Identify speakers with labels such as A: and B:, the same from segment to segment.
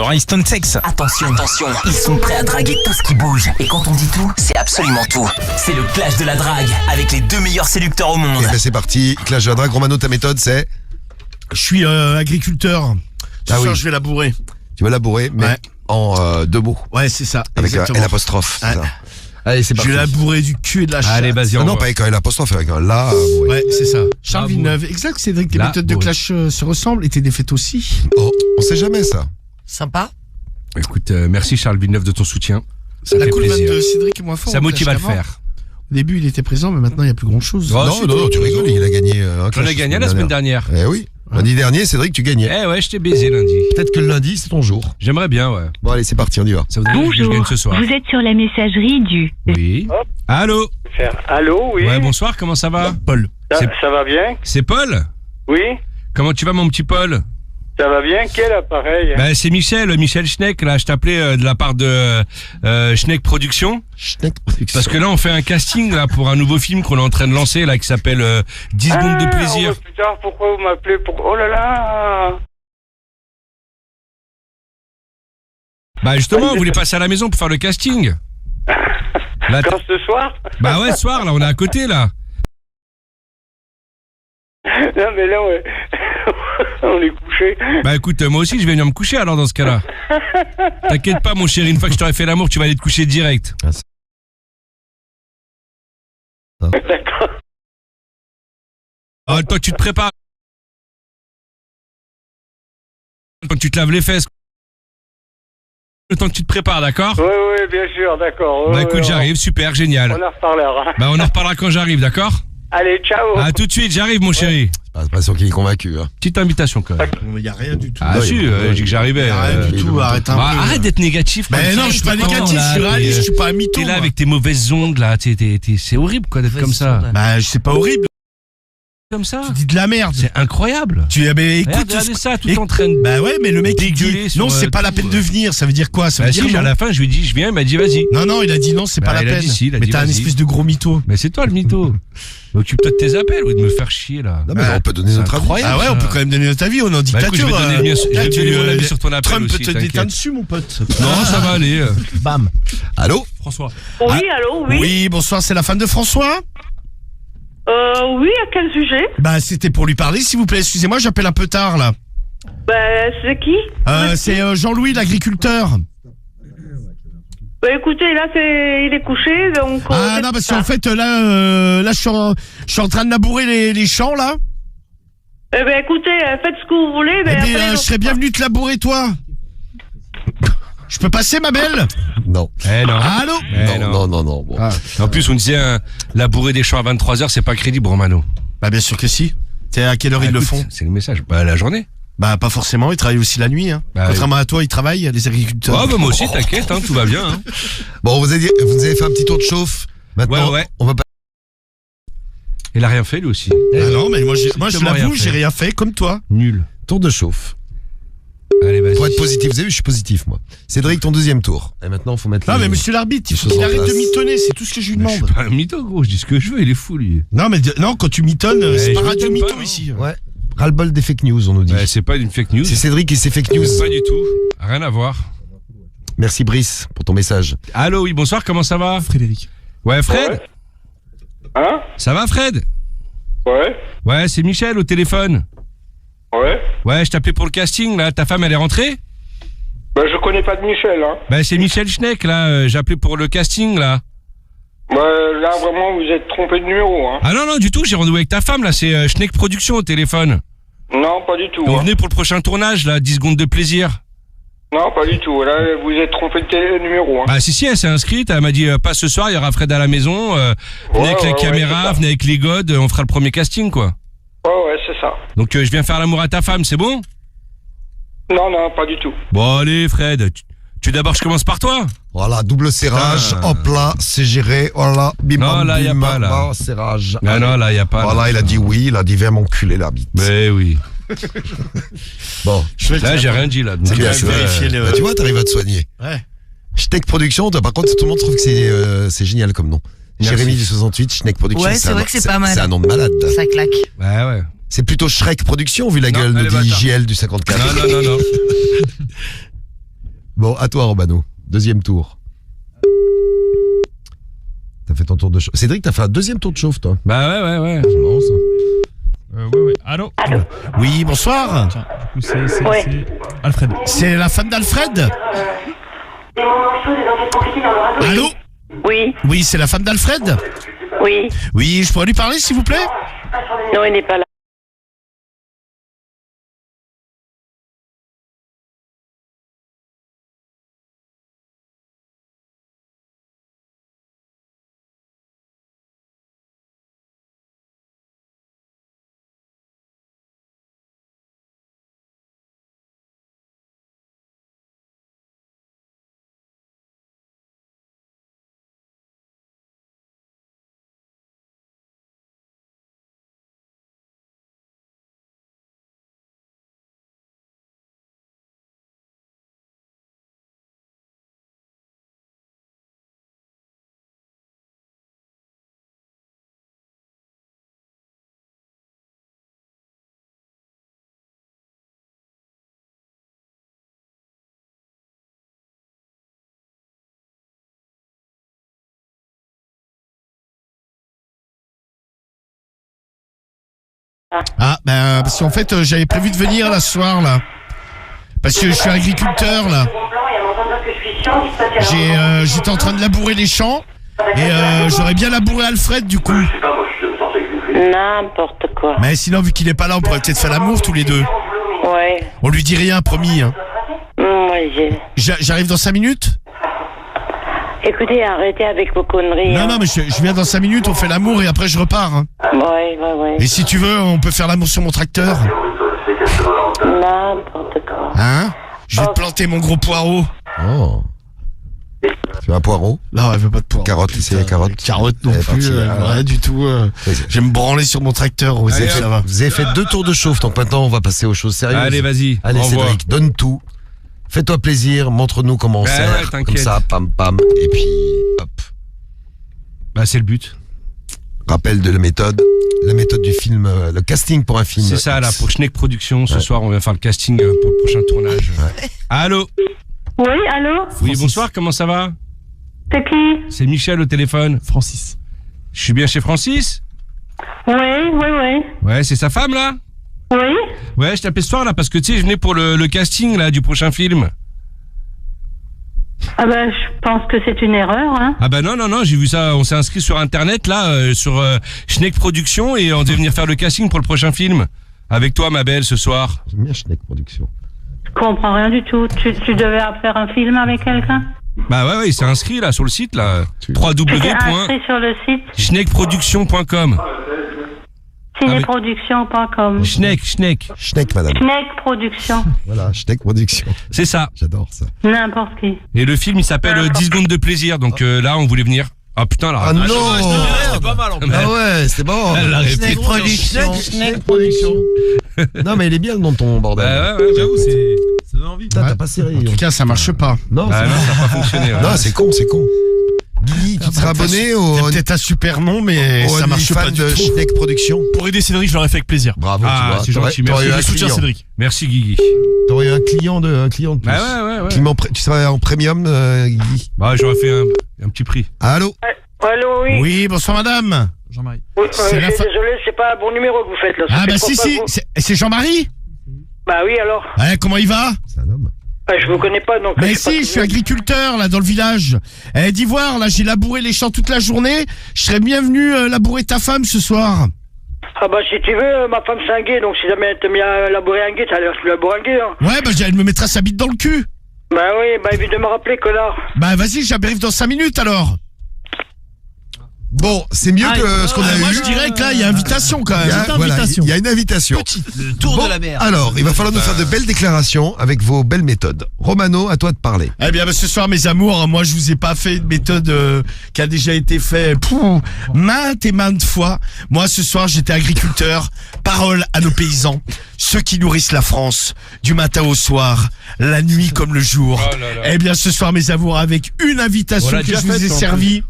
A: Rhinestone Sex.
B: Attention, ils sont prêts à draguer tout ce qui bouge. Et quand on dit tout, c'est absolument tout. C'est le clash de la drague, avec les 2 meilleurs séducteurs au monde.
C: Et ben c'est parti, clash de la drague. Romano, ta méthode c'est?
D: Je suis agriculteur. Ce soir, je vais labourer.
C: Tu vas labourer, mais en 2 mots.
D: Ouais, c'est ça.
C: Avec un L'. C'est ça. Allez, c'est parti.
D: Je vais labourer du cul et de la chatte.
A: Allez, vas-y,
C: Non, pas avec un L', avec un la.
D: Ouais, c'est ça. Charles Villeneuve. Exact, Cédric, les méthodes de clash se ressemblent et t'es défaite aussi.
C: Oh, on sait jamais ça.
E: Sympa.
A: Écoute, merci Charles Villeneuve de ton soutien. Ça
D: La
A: fait
D: cool
A: plaisir.
D: de Cédric est moins fort.
A: Ça motive à le faire.
D: Au début, il était présent, mais maintenant, il n'y a plus grand-chose.
A: Oh,
C: Non, tu rigoles, il a gagné un
A: On
C: clash.
A: a gagné la semaine dernière.
C: Eh oui. Lundi dernier, Cédric, tu gagnais.
A: Eh ouais, je t'ai baisé lundi.
C: Peut-être que le lundi, c'est ton jour.
A: J'aimerais bien, ouais.
C: Bon, allez, c'est parti, on y va.
A: Ça voudrait dire que je gagne ce soir.
F: Vous êtes sur la messagerie du...
A: Oui. Allô?
G: Allô, oui.
A: Ouais, bonsoir, comment ça va?
D: Paul.
G: Ça va bien?
A: C'est Paul?
G: Oui.
A: Comment tu vas, mon petit Paul?
G: Ça va bien? Quel appareil?
A: Ben, c'est Michel Schneck, là. Je t'appelais de la part de Schneck Productions.
C: Schneck Production.
A: Parce que là, on fait un casting là pour un nouveau film qu'on est en train de lancer, là, qui s'appelle 10 secondes de plaisir.
G: Oh, putain, pourquoi vous m'appelez pour... Oh là là!
A: Bah, justement, on voulait passer à la maison pour faire le casting. Là,
G: Quand ce soir?
A: bah ouais, ce soir, là, on est à côté, là.
G: Non, mais là, ouais. On est couché.
A: Bah écoute, moi aussi, je vais venir me coucher alors dans ce cas-là. T'inquiète pas, mon chéri, une fois que je t'aurai fait l'amour, tu vas aller te coucher direct.
G: D'accord.
A: Ah, le temps que tu te prépares. Le temps que tu te laves les fesses. Le temps que tu te prépares, d'accord?
G: Oui, bien sûr, d'accord.
A: Bah écoute, j'arrive, super, génial.
G: On en reparlera.
A: Bah on en reparlera quand j'arrive, d'accord?
G: Allez, ciao.
A: À tout de suite, j'arrive, mon chéri.
C: C'est pas sûr qu'il est convaincu. Hein.
A: Petite invitation quand même.
D: Il n'y a rien du tout.
A: Ah si, j'ai dit que j'arrivais.
D: Rien du tout, arrête un peu.
A: Arrête d'être négatif.
D: Mais
A: comme
D: non,
A: ça.
D: je suis pas
A: T'es
D: négatif,
A: là,
D: je suis réaliste, je suis pas un mytho.
A: T'es là
D: moi.
A: avec tes mauvaises ondes là, c'est horrible quoi d'être comme ça.
D: Bah, c'est pas horrible.
A: Comme ça.
D: Tu dis de la merde.
A: C'est incroyable.
D: Écoute,
A: Regardez ça, tout en train de...
D: Bah ouais, mais le mec il
A: dégueuler
D: dit
A: sur,
D: non, c'est pas la
A: tout,
D: peine de venir. Ça veut dire quoi? Ça veut
A: Bah
D: dire
A: si, à
D: non.
A: la fin, je lui ai dit, je viens, il m'a dit vas-y.
D: Non, il a dit non, c'est
A: Bah,
D: pas la
A: il a
D: peine.
A: dit si, il a
D: mais
A: dit
D: t'as un
A: vas-y.
D: espèce de gros mytho.
A: Mais c'est toi le mytho. Occupe-toi de tes appels ou de me faire chier là.
C: Non, mais on peut donner
A: C'est
C: notre avis.
A: incroyable.
D: Ah ouais, on peut quand même donner notre avis. On est en
A: Bah, écoute,
D: dictature.
A: je vais donner le mien, je vais donner mon avis sur ton appel
D: Trump peut
A: aussi,
D: te
A: t'inquiète.
D: déteindre dessus, mon pote.
A: Non, ça va aller.
D: Bam.
C: Allô?
A: François.
F: Oui, allô, oui.
D: Oui, bonsoir, c'est la femme de François.
F: Oui, à quel sujet?
D: Bah, c'était pour lui parler, s'il vous plaît. Excusez-moi, j'appelle un peu tard, là.
F: C'est qui?
D: C'est Jean-Louis, l'agriculteur.
F: Bah écoutez, là, il est couché, donc...
D: Ah non, parce qu'en fait, là, je suis en train de labourer les champs, là.
F: Eh ben écoutez, faites ce que vous voulez,
D: Eh
F: mais...
D: bien,
F: après,
D: je serais bien venu te labourer, toi. Je peux passer, ma belle?
C: Non.
A: Eh non.
D: Allô?
C: Non. Bon.
A: En plus, on disait labourer des champs à 23h, c'est pas crédible, Romano.
D: Bah, bien sûr que si. C'est à quelle heure ils le
A: Écoute,
D: font?
A: C'est le message. Bah, la journée.
D: Bah, pas forcément, ils travaillent aussi la nuit, hein.
A: Bah,
D: Contrairement à toi, ils travaillent, les agriculteurs.
A: Oh, bah, moi aussi, t'inquiète, hein, tout va bien. Hein.
C: Bon, vous avez fait un petit tour de chauffe. Maintenant,
A: Ouais.
C: on va pas.
A: Il a rien fait, lui aussi.
D: Ah non, mais moi, je
A: Strictement
D: l'avoue,
A: rien
D: j'ai
A: fait.
D: rien fait, comme toi.
A: Nul.
C: Tour de chauffe.
A: Allez, vas-y.
C: Pour être positif, vous avez vu, je suis positif, moi. Cédric, ton deuxième tour. Et maintenant, faut mettre
D: Non,
C: les-
D: mais monsieur l'arbitre, il
C: les
D: faut
C: choses
D: qu'il
C: en
D: arrête de
C: place.
D: mitonner, c'est tout ce que je lui
A: Mais je
D: demande.
A: suis pas un mytho, gros. Je dis ce que je veux, il est fou, lui.
D: Non, mais non, quand tu mitonnes, c'est
A: je
D: pas radio
A: mitonne pas,
D: mytho
A: non.
D: ici.
C: Ouais. Ras-le-bol des fake news, on nous dit.
A: Ouais, c'est pas une fake news.
C: C'est Cédric et ses fake news.
A: Pas du tout. Rien à voir.
C: Merci Brice pour ton message.
A: Allô, oui, bonsoir, comment ça va?
D: Frédéric.
A: Ouais, Fred?
G: Ouais. Hein?
A: Ça va, Fred?
G: Ouais.
A: Ouais, c'est Michel au téléphone.
G: Ouais.
A: Ouais, je t'appelais pour le casting, là. Ta femme, elle est rentrée?
G: Bah, je connais pas de Michel, hein.
A: Bah, c'est Michel Schneck, là. J'ai appelé pour le casting, là.
G: Bah, là, vraiment, vous êtes trompé de numéro, hein.
A: Ah non, du tout, j'ai rendez-vous avec ta femme, là. C'est Schneck Productions au téléphone.
G: Non, pas du tout.
A: On
G: Hein.
A: venait pour le prochain tournage, là. 10 secondes de plaisir.
G: Non, pas du tout. Là, vous êtes trompé de numéro, hein.
A: Bah, si, elle s'est inscrite. Elle m'a dit, pas ce soir, il y aura Fred à la maison. Venez avec la caméra,
G: c'est ça.
A: venez avec les godes. On fera le premier casting, quoi.
G: Ouais, c'est ça.
A: Donc, je viens faire l'amour à ta femme, c'est bon?
G: Non, pas du tout.
A: Bon, allez, Fred. Tu d'abord, je commence par toi.
C: Voilà, double serrage,
A: Putain.
C: hop là, c'est géré, voilà, bim
A: Non,
C: bam,
A: là, y a
C: bim,
A: pas, là.
C: bam, serrage.
A: Ah non, là, il y a pas.
C: Voilà,
A: là.
C: il a dit oui, il a dit viens m'enculer la bite.
A: Mais oui.
C: Bon,
A: Là, j'ai rien dit, là. Donc,
C: c'est bien,
D: vais vérifier le-
C: Bah, tu vois, t'arrives à te soigner.
D: Ouais.
C: Schneck Production, toi, par contre, tout le monde trouve que c'est génial comme nom.
A: Merci.
C: Jérémy du 68, Schneck Production.
E: Ouais, c'est
C: un
E: vrai
C: nom-
E: que c'est pas mal.
C: C'est un nom de malade.
E: Ça claque.
A: Ouais.
C: C'est plutôt Shrek Production, vu la
A: Non,
C: gueule, nous
A: allez,
C: dit
A: bâtard.
C: JL du 54.
A: Non.
C: Bon, à toi, Romano. Deuxième tour. T'as fait ton tour de chauffe. Cédric, t'as fait un deuxième tour de chauffe, toi.
A: Bah ouais.
C: C'est marrant, ça.
E: Ouais. Allô.
D: Oui, bonsoir.
E: Tiens, du coup, c'est
F: Ouais.
E: Alfred.
D: C'est la femme d'Alfred? Allô?
F: Oui,
D: Oui, c'est la femme d'Alfred?
F: oui.
D: Oui, je pourrais lui parler, s'il vous plaît?
F: Non, il n'est pas là.
D: Ah, parce qu'en fait, j'avais prévu de venir là ce soir, là. Parce que je suis agriculteur, là. J'étais en train de labourer les champs. Et j'aurais bien labouré Alfred, du coup.
F: N'importe quoi.
D: Mais sinon, vu qu'il est pas là, on pourrait peut-être faire l'amour tous les deux.
F: Ouais.
D: On lui dit rien, promis. Hein.
F: Ouais,
D: J'arrive dans 5 minutes?
F: Écoutez, arrêtez avec vos conneries.
D: Non, mais je viens dans 5 minutes, on fait l'amour et après je repars. Hein.
F: Ouais.
D: Et si tu veux, on peut faire l'amour sur mon tracteur.
F: N'importe quoi.
D: Hein? Je vais te planter mon gros poireau.
C: Oh. Tu veux un poireau?
D: Non, elle veut pas de poireau.
C: Carotte, c'est la carotte.
D: Carotte non
C: Elle est
D: plus,
C: partie,
D: rien du tout. Je vais me branler sur mon tracteur. Vous
C: Vous
D: ça va.
C: avez fait 2 tours de chauffe, donc maintenant on va passer aux choses sérieuses.
A: Allez, vas-y.
C: Allez,
A: envoie.
C: Cédric, donne tout. Fais-toi plaisir, montre-nous comment on
A: Ouais,
C: sert,
A: ouais,
C: comme
A: t'inquiète.
C: ça, pam pam, et puis hop.
A: Bah c'est le but.
C: Rappel de la méthode du film, le casting pour un film.
A: C'est ça là, pour Schneck Productions. Ce soir, on va faire le casting pour le prochain tournage. Allô?
F: Oui, allô?
A: Oui, bonsoir, comment ça va?
F: C'est qui?
A: C'est Michel au téléphone.
E: Francis.
A: Je suis bien chez Francis?
F: Oui.
A: Ouais, c'est sa femme là?
F: Oui?
A: Ouais, je t'appelais ce soir là parce que tu sais, je venais pour le casting là du prochain film.
F: Ah bah, je pense que c'est une erreur, hein.
A: Ah bah non, j'ai vu ça, on s'est inscrit sur internet là, sur Schneck Productions et on devait venir faire le casting pour le prochain film. Avec toi ma belle ce soir.
C: J'aime bien Schneck Productions.
F: Je comprends rien du tout. Tu devais faire un film avec quelqu'un?
A: Bah ouais, il s'est inscrit là sur le site là.
F: Tu t'es inscrit sur le site
A: www.schneckproduction.com.
F: cinéproduction.com.
A: Schneck.
C: Schneck, madame.
F: Schneck Production.
C: Voilà, Schneck Productions.
A: C'est ça.
C: J'adore ça.
F: N'importe qui.
A: Et le film il s'appelle 10 secondes de plaisir. Donc là on voulait venir. Ah putain là.
C: Ah non!
E: C'est pas mal en plus.
C: Ah ouais, c'était bon.
A: Elle l'a répété.
C: Schneck Productions. Non, mais il est bien le nom de ton bordel.
A: Bah ouais,
E: J'avoue, ça donne envie.
C: Putain, t'as pas serré.
D: En tout cas, ça marche pas.
C: Non,
A: Ah non, ça n'a pas fonctionné. ouais.
C: non, c'est con. Guy, tu te seras abonné au
D: C'est peut-être un super nom, mais ça marche pas
C: fan
D: du
C: de
D: tout.
C: Schneck Productions.
E: Pour aider Cédric, je l'aurais fait avec plaisir.
C: Bravo,
A: Ah,
C: tu vois.
A: c'est gentil,
C: T'aurais
A: merci.
C: eu un
E: Je soutiens
C: client.
E: Cédric.
A: Merci Guigui.
C: T'aurais eu un client de plus.
A: Bah ouais.
C: Tu serais en premium, Guy.
A: Bah j'aurais fait un petit prix.
C: Allô?
G: Allô, oui.
D: Oui, bonsoir madame.
E: Jean-Marie.
G: Oui,
D: C'est
G: je
D: la
G: suis
D: fin-
G: désolé, c'est pas un bon numéro que vous faites là. Ça
D: Ah
G: fait
D: bah
G: trois
D: si,
G: fois que
D: si,
G: vous-
D: c'est Jean-Marie.
G: Bah oui, alors.
D: Ouais, comment il va?
C: C'est un homme.
G: Ah, je vous connais pas donc.
D: Mais
G: sais pas
D: si,
G: qui
D: je suis
G: vous êtes.
D: agriculteur là dans le village. D'Ivoire, là j'ai labouré les champs toute la journée. Je serais bienvenu labourer ta femme ce soir.
G: Ah bah si tu veux, ma femme c'est un gay, donc si jamais t'aimes bien labourer un gay, t'as l'air de labourer un gay. Hein.
D: Ouais, bah elle me mettra sa bite dans le cul.
G: Bah oui, bah évite de me rappeler, connard.
D: Bah vas-y, j'arrive dans 5 minutes alors.
C: Bon, c'est mieux que ce qu'on a eu.
D: Moi je dirais que là il y a invitation quand
C: Il y
D: même.
C: a, voilà, il y a une invitation.
E: Le tour
C: Bon,
E: de la mer.
C: alors, il va falloir nous faire de belles déclarations avec vos belles méthodes. Romano, à toi de parler.
D: Eh bien, ce soir, mes amours, moi, je vous ai pas fait une méthode qui a déjà été faite maintes et maintes fois. Moi, ce soir, j'étais agriculteur. Parole à nos paysans, ceux qui nourrissent la France, du matin au soir, la nuit comme le jour.
A: Oh là là.
D: Eh bien, ce soir, mes amours, avec une invitation
A: On l'a
D: que
A: déjà
D: je vous ai
A: faite, en
D: servie.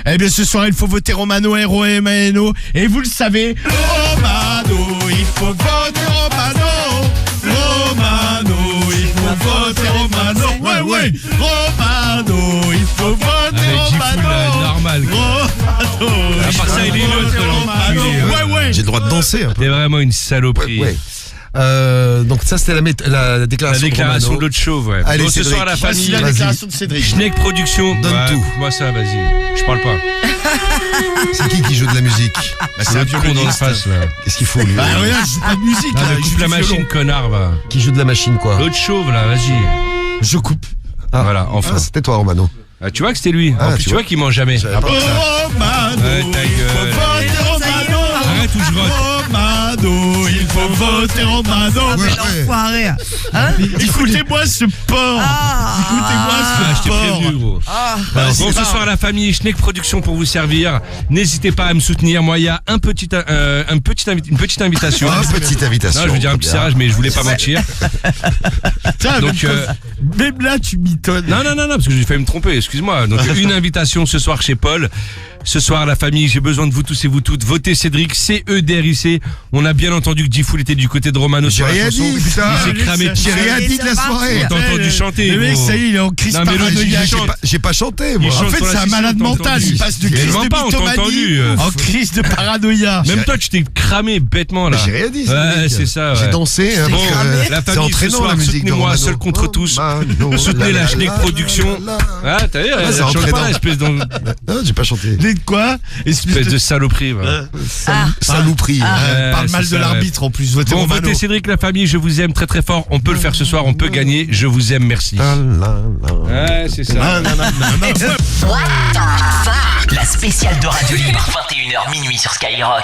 D: Eh bien, ce soir, il faut voter Romano, R-O-M-A-N-O. Et vous le savez, Romano, il faut voter Romano. Romano, il faut voter Romano. Ouais, ouais. Romano, il faut voter
A: Avec Gifoul, là,
D: Romano.
A: normal.
D: Romano.
A: À part ça, il est neutre, l'enculé.
D: Ouais, ouais.
C: J'ai le droit de danser un peu.
A: T'es vraiment une saloperie.
C: Ouais. Donc ça c'était la
A: La
C: déclaration,
A: déclaration
C: de
A: de l'autre chauve, ouais.
C: Allez,
A: Bon, ce
C: Cédric.
A: soir, la
D: Voici
A: famille.
D: la
C: Vas-y.
D: déclaration de Cédric.
A: Schneck Production.
C: Donne tout.
A: Moi ça, vas-y. Je parle pas.
C: C'est qui joue de la musique?
A: C'est un con dans la face, là.
C: Qu'est-ce qu'il faut lui?
D: Bah ouais, je joue pas de musique
A: Ah,
D: là.
A: mais
D: je
A: coupe
D: joue
A: la
D: du
A: machine,
D: violon.
A: connard, va.
C: Qui joue de la machine quoi?
A: L'autre chauve, là, vas-y.
D: Je coupe.
A: Voilà, enfin.
C: Ah, c'était toi Romano.
A: Ah, tu vois que c'était lui.
C: Ah,
A: En plus,
C: tu
A: tu vois qu'il ment jamais.
C: J'avais pas ça.
D: Romano,
A: Ouais, ta
D: il faut
A: gueule.
D: voter Romano.
A: Arrête ou je vote.
D: Romano, il faut voter Romano.
C: Ouais, ouais.
H: L'enfoiré. Hein
D: Écoutez-moi ce porc. Écoutez-moi
A: Ah,
D: ce
A: je t'ai
D: porc.
A: prévenu, gros. Bon, ce soir, la famille Schneck Production pour vous servir. N'hésitez pas à me soutenir. Moi, il y a une petite invitation.
C: Ah, petite invitation.
A: Non, je veux dire un petit
C: Bien.
A: serrage, mais je voulais pas mentir.
D: Putain,
A: Donc,
D: même là, tu mitonnes.
A: Non, parce que j'ai failli me tromper, excuse-moi. Donc, une invitation ce soir chez Paul. Ce soir, la famille, j'ai besoin de vous tous et vous toutes. Votez Cédric, CEDRIC. On a bien entendu que Gifoul était du côté de Romano
C: J'ai
A: sur la
C: rien
A: chanson.
C: dit, putain.
A: Il s'est cramé.
C: J'ai rien dit de la soirée.
A: On t'a entendu chanter,
D: Le mec,
A: gros.
D: ça y est, il est en crise
A: Non, mais l'autre, il
D: paranoïaque.
A: chante.
C: J'ai pas chanté
A: Il
C: moi.
A: chante
D: En fait,
A: sur la
D: c'est un
A: session,
D: malade
A: on t'a
D: mental.
A: entendu.
D: Il passe de
A: Mais
D: crise
A: mens
D: de
A: pas, on t'a
D: mythomanie
A: entendu.
D: en crise de paranoïa.
A: Même toi, tu t'es cramé bêtement, là.
C: J'ai rien dit.
A: Ouais,
C: Cédric.
A: c'est ça,
C: J'ai
A: ouais.
C: dansé. Hein,
A: Bon,
C: parce que,
A: la
C: c'est
A: famille, ce
C: entraînant,
A: soir,
C: la musique de
A: soutenez-moi,
C: Romano.
A: seul contre tous.
C: Romano,
A: Soutenez la
C: la,
A: Schneck
C: la,
A: Production.
C: la, la.
A: Ah, t'as vu, elle
C: c'est
A: chante pas,
C: entraînant.
A: espèce
C: Non, j'ai pas chanté.
D: De quoi?
A: espèce de saloperie, va.
C: Saloperie.
D: Parle mal
A: c'est
D: de
A: ça,
D: l'arbitre en plus. Votez
A: Bon,
D: Romano.
A: votez Cédric, la famille, je vous aime très très fort. On peut le faire ce soir, on peut gagner. Je vous aime, merci.
C: La, la, la.
A: Ouais, c'est ça.
B: La spéciale de Radio Libre, 21h minuit sur Skyrock.